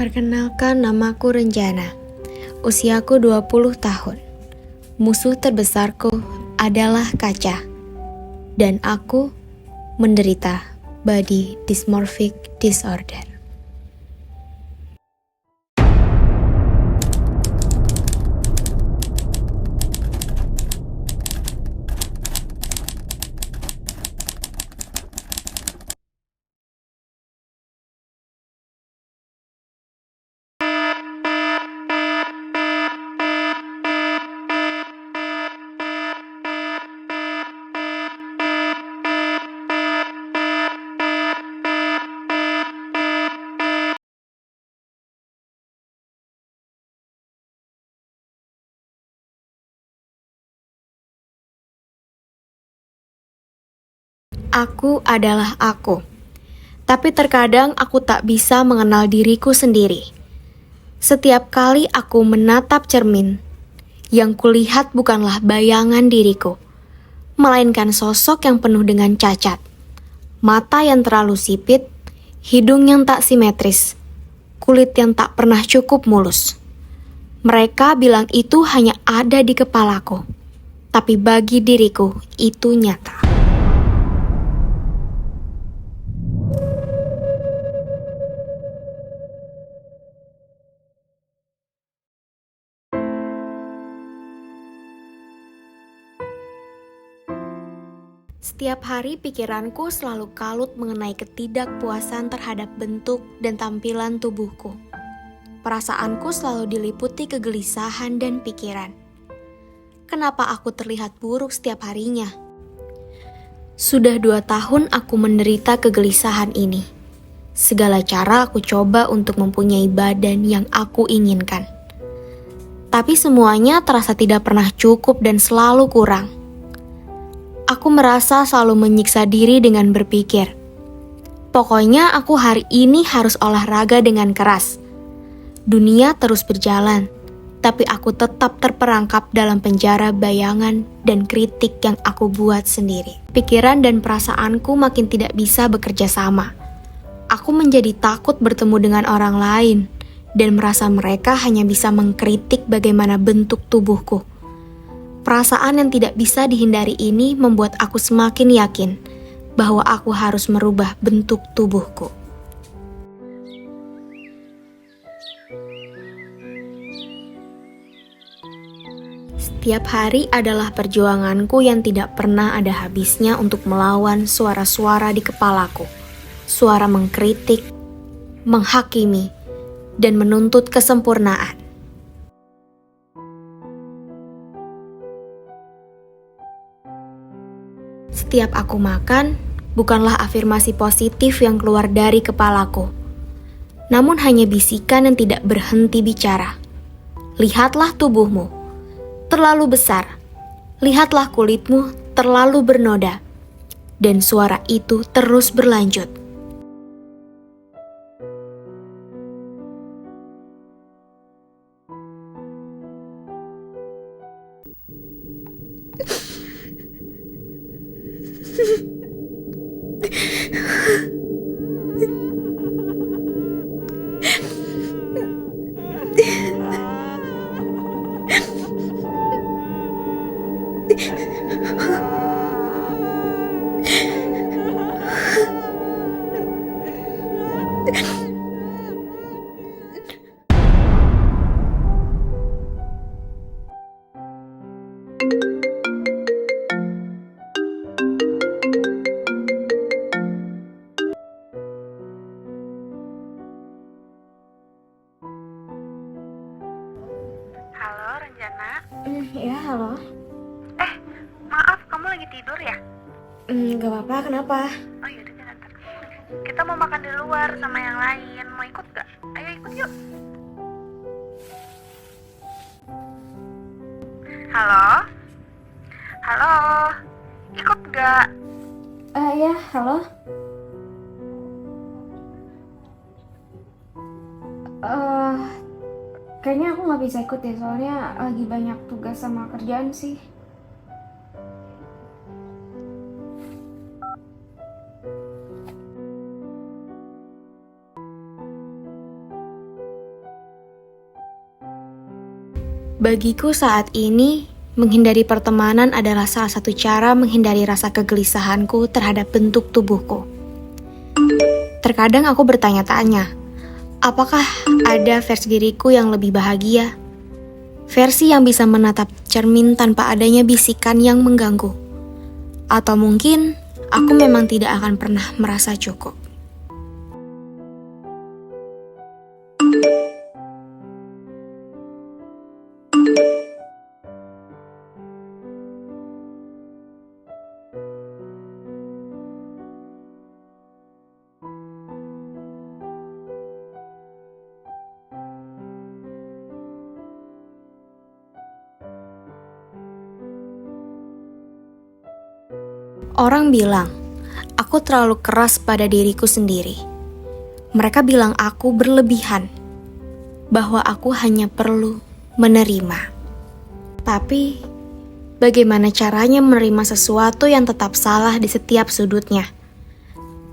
Perkenalkan, namaku Renjana. Usiaku 20 tahun. Musuh terbesarku adalah kaca. Dan aku menderita body dysmorphic disorder. Aku adalah aku. Tapi terkadang aku tak bisa mengenal diriku sendiri. Setiap kali aku menatap cermin, yang kulihat bukanlah bayangan diriku, melainkan sosok yang penuh dengan cacat. Mata yang terlalu sipit, hidung yang tak simetris, kulit yang tak pernah cukup mulus. Mereka bilang itu hanya ada di kepalaku, tapi bagi diriku itu nyata. Setiap hari pikiranku selalu kalut mengenai ketidakpuasan terhadap bentuk dan tampilan tubuhku. Perasaanku selalu diliputi kegelisahan dan pikiran. Kenapa aku terlihat buruk setiap harinya? Sudah 2 tahun aku menderita kegelisahan ini. Segala cara aku coba untuk mempunyai badan yang aku inginkan. Tapi semuanya terasa tidak pernah cukup dan selalu kurang. Aku merasa selalu menyiksa diri dengan berpikir, pokoknya aku hari ini harus olahraga dengan keras. Dunia terus berjalan, tapi aku tetap terperangkap dalam penjara bayangan dan kritik yang aku buat sendiri. Pikiran dan perasaanku makin tidak bisa bekerja sama. Aku menjadi takut bertemu dengan orang lain, dan merasa mereka hanya bisa mengkritik bagaimana bentuk tubuhku. Perasaan yang tidak bisa dihindari ini membuat aku semakin yakin bahwa aku harus merubah bentuk tubuhku. Setiap hari adalah perjuanganku yang tidak pernah ada habisnya untuk melawan suara-suara di kepalaku. Suara mengkritik, menghakimi, dan menuntut kesempurnaan. Setiap aku makan, bukanlah afirmasi positif yang keluar dari kepalaku, namun hanya bisikan yang tidak berhenti bicara. Lihatlah tubuhmu, terlalu besar. Lihatlah kulitmu, terlalu bernoda. Dan suara itu terus berlanjut. Halo Renjana. Ya, halo. Maaf, kamu lagi tidur ya? Gak apa-apa, kenapa? Oh yaudah, jangan ntar. Kita mau makan di luar sama yang lain. Mau ikut gak? Ayo ikut yuk. Halo? Halo? Ikut gak? Ya, halo. Kayaknya aku gak bisa ikut ya, soalnya lagi banyak tugas sama kerjaan sih. Bagiku saat ini, menghindari pertemanan adalah salah satu cara menghindari rasa kegelisahanku terhadap bentuk tubuhku. Terkadang aku bertanya-tanya, apakah ada versi diriku yang lebih bahagia? Versi yang bisa menatap cermin tanpa adanya bisikan yang mengganggu. Atau mungkin aku memang tidak akan pernah merasa cukup. Orang bilang, aku terlalu keras pada diriku sendiri. Mereka bilang aku berlebihan, bahwa aku hanya perlu menerima. Tapi, bagaimana caranya menerima sesuatu yang tetap salah di setiap sudutnya?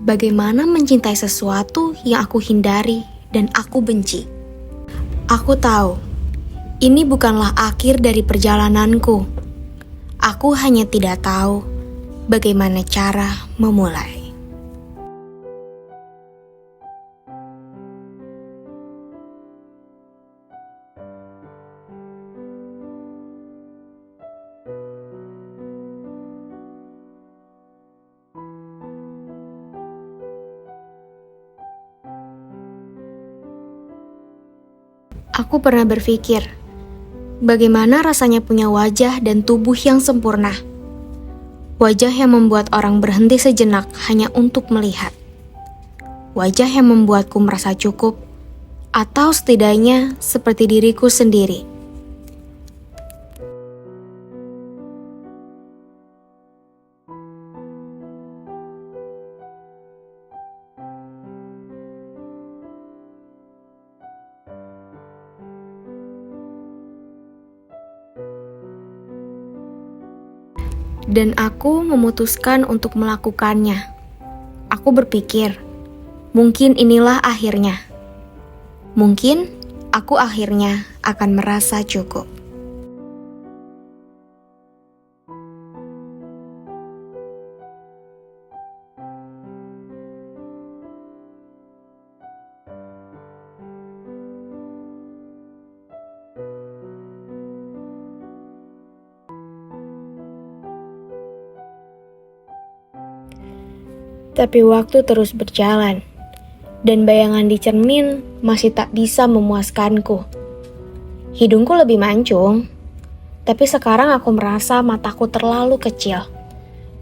Bagaimana mencintai sesuatu yang aku hindari dan aku benci? Aku tahu, ini bukanlah akhir dari perjalananku. Aku hanya tidak tahu bagaimana cara memulai. Aku pernah berpikir, bagaimana rasanya punya wajah dan tubuh yang sempurna. Wajah yang membuat orang berhenti sejenak hanya untuk melihat. Wajah yang membuatku merasa cukup, atau setidaknya seperti diriku sendiri. Dan aku memutuskan untuk melakukannya. Aku berpikir, mungkin inilah akhirnya. Mungkin aku akhirnya akan merasa cukup. Tapi waktu terus berjalan, dan bayangan di cermin masih tak bisa memuaskanku. Hidungku lebih mancung, tapi sekarang aku merasa mataku terlalu kecil.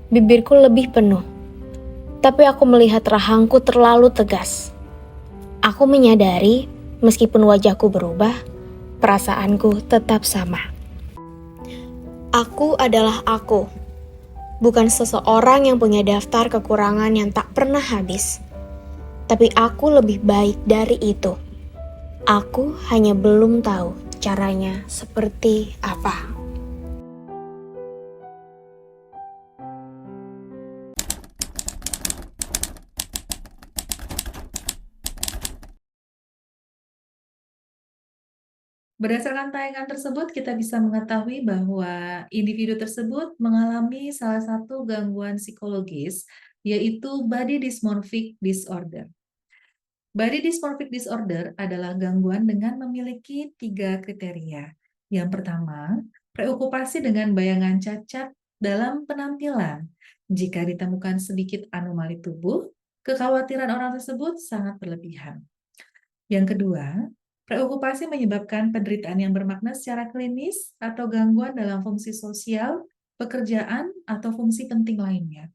Bibirku lebih penuh, tapi aku melihat rahangku terlalu tegas. Aku menyadari, meskipun wajahku berubah, perasaanku tetap sama. Aku adalah aku. Bukan seseorang yang punya daftar kekurangan yang tak pernah habis. Tapi aku lebih baik dari itu. Aku hanya belum tahu caranya seperti apa. Berdasarkan tayangan tersebut, kita bisa mengetahui bahwa individu tersebut mengalami salah satu gangguan psikologis, yaitu body dysmorphic disorder. Body dysmorphic disorder adalah gangguan dengan memiliki 3 kriteria. Yang pertama, preokupasi dengan bayangan cacat dalam penampilan. Jika ditemukan sedikit anomali tubuh, kekhawatiran orang tersebut sangat berlebihan. Yang kedua, preokupasi menyebabkan penderitaan yang bermakna secara klinis atau gangguan dalam fungsi sosial, pekerjaan, atau fungsi penting lainnya.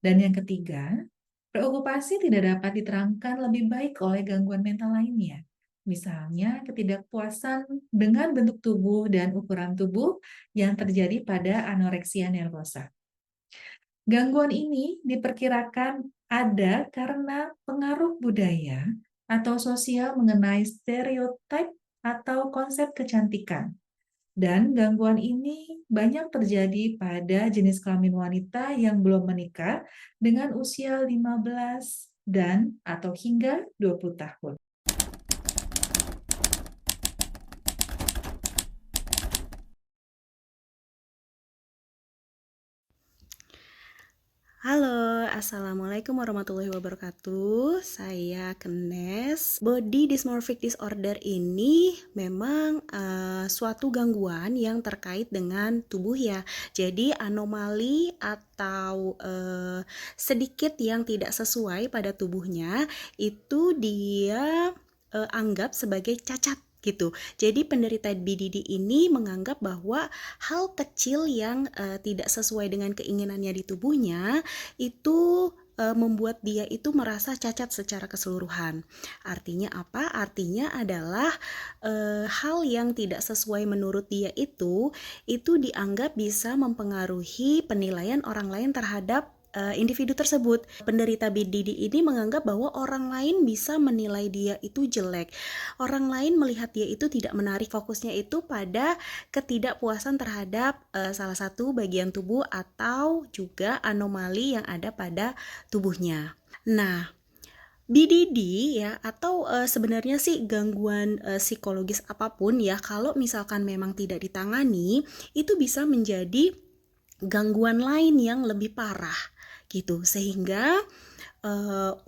Dan yang ketiga, preokupasi tidak dapat diterangkan lebih baik oleh gangguan mental lainnya. Misalnya, ketidakpuasan dengan bentuk tubuh dan ukuran tubuh yang terjadi pada anoreksia nervosa. Gangguan ini diperkirakan ada karena pengaruh budaya atau sosial mengenai stereotip atau konsep kecantikan. Dan gangguan ini banyak terjadi pada jenis kelamin wanita yang belum menikah dengan usia 15 dan atau hingga 20 tahun. Halo, Assalamualaikum warahmatullahi wabarakatuh. Saya Kenes. Body dysmorphic disorder ini memang suatu gangguan yang terkait dengan tubuh ya. Jadi anomali atau sedikit yang tidak sesuai pada tubuhnya itu dia anggap sebagai cacat gitu. Jadi penderita BDD ini menganggap bahwa hal kecil yang tidak sesuai dengan keinginannya di tubuhnya itu membuat dia itu merasa cacat secara keseluruhan. Artinya apa? Artinya adalah hal yang tidak sesuai menurut dia itu dianggap bisa mempengaruhi penilaian orang lain terhadap individu tersebut. Penderita BDD ini menganggap bahwa orang lain bisa menilai dia itu jelek. Orang lain melihat dia itu tidak menarik, fokusnya itu pada ketidakpuasan terhadap salah satu bagian tubuh atau juga anomali yang ada pada tubuhnya. Nah, BDD ya atau sebenarnya sih gangguan psikologis apapun ya, kalau misalkan memang tidak ditangani itu bisa menjadi gangguan lain yang lebih parah gitu, sehingga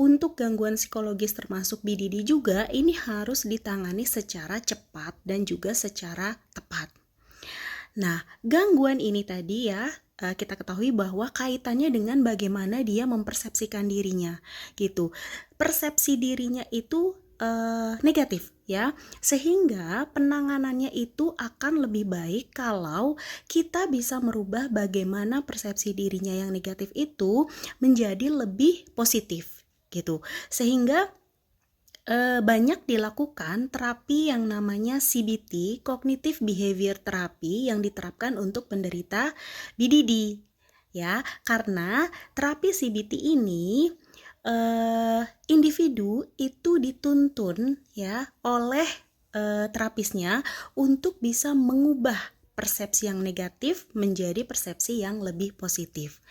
untuk gangguan psikologis termasuk BDD juga ini harus ditangani secara cepat dan juga secara tepat. Nah, gangguan ini tadi ya kita ketahui bahwa kaitannya dengan bagaimana dia mempersepsikan dirinya gitu. Persepsi dirinya itu negatif ya, sehingga penanganannya itu akan lebih baik kalau kita bisa merubah bagaimana persepsi dirinya yang negatif itu menjadi lebih positif gitu, sehingga banyak dilakukan terapi yang namanya CBT, Cognitive Behavior Therapy, yang diterapkan untuk penderita BDD ya, karena terapi CBT ini individu itu dituntun ya oleh terapisnya untuk bisa mengubah persepsi yang negatif menjadi persepsi yang lebih positif.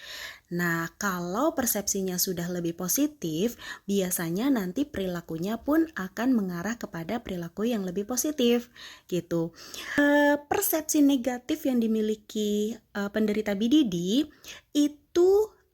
Nah, kalau persepsinya sudah lebih positif, biasanya nanti perilakunya pun akan mengarah kepada perilaku yang lebih positif gitu. Persepsi negatif yang dimiliki penderita BDD itu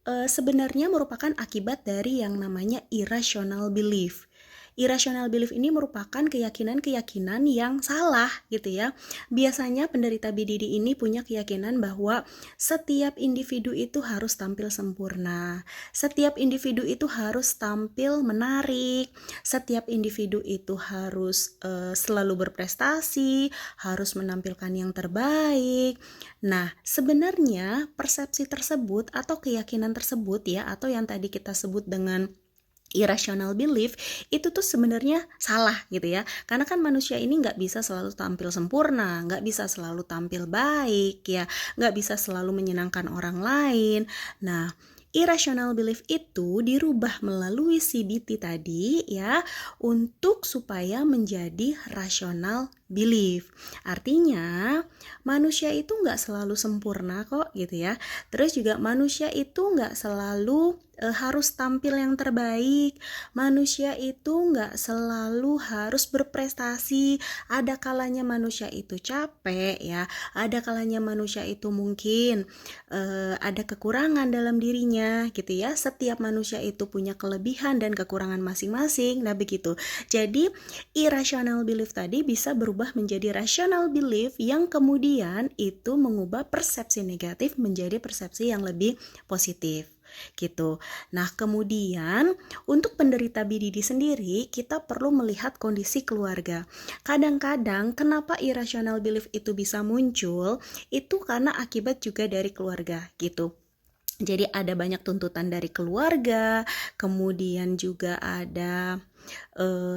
sebenarnya merupakan akibat dari yang namanya irrational belief. Irrational belief ini merupakan keyakinan-keyakinan yang salah gitu ya. Biasanya penderita BDD ini punya keyakinan bahwa setiap individu itu harus tampil sempurna, setiap individu itu harus tampil menarik, setiap individu itu harus selalu berprestasi, harus menampilkan yang terbaik. Nah, sebenarnya persepsi tersebut atau keyakinan tersebut ya, atau yang tadi kita sebut dengan irrational belief itu tuh sebenarnya salah gitu ya, karena kan manusia ini nggak bisa selalu tampil sempurna, nggak bisa selalu tampil baik ya, nggak bisa selalu menyenangkan orang lain. Nah, irrational belief itu dirubah melalui CBT tadi ya, untuk supaya menjadi rational belief. Artinya manusia itu nggak selalu sempurna kok gitu ya. Terus juga manusia itu nggak selalu harus tampil yang terbaik. Manusia itu nggak selalu harus berprestasi. Ada kalanya manusia itu capek ya. Ada kalanya manusia itu mungkin ada kekurangan dalam dirinya gitu ya. Setiap manusia itu punya kelebihan dan kekurangan masing-masing. Nah begitu. Jadi irrational belief tadi bisa berubah menjadi rational belief yang kemudian itu mengubah persepsi negatif menjadi persepsi yang lebih positif gitu. Nah, kemudian untuk penderita BDD sendiri kita perlu melihat kondisi keluarga. Kadang-kadang kenapa irrational belief itu bisa muncul itu karena akibat juga dari keluarga gitu. Jadi ada banyak tuntutan dari keluarga, kemudian juga ada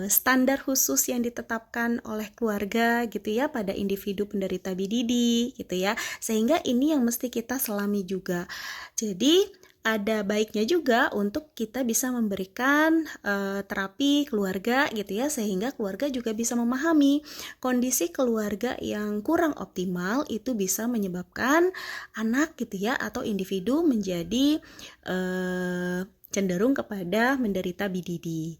standar khusus yang ditetapkan oleh keluarga gitu ya pada individu penderita BDD gitu ya, sehingga ini yang mesti kita selami juga. Jadi ada baiknya juga untuk kita bisa memberikan terapi keluarga gitu ya, sehingga keluarga juga bisa memahami kondisi keluarga yang kurang optimal itu bisa menyebabkan anak gitu ya atau individu menjadi cenderung kepada menderita BDD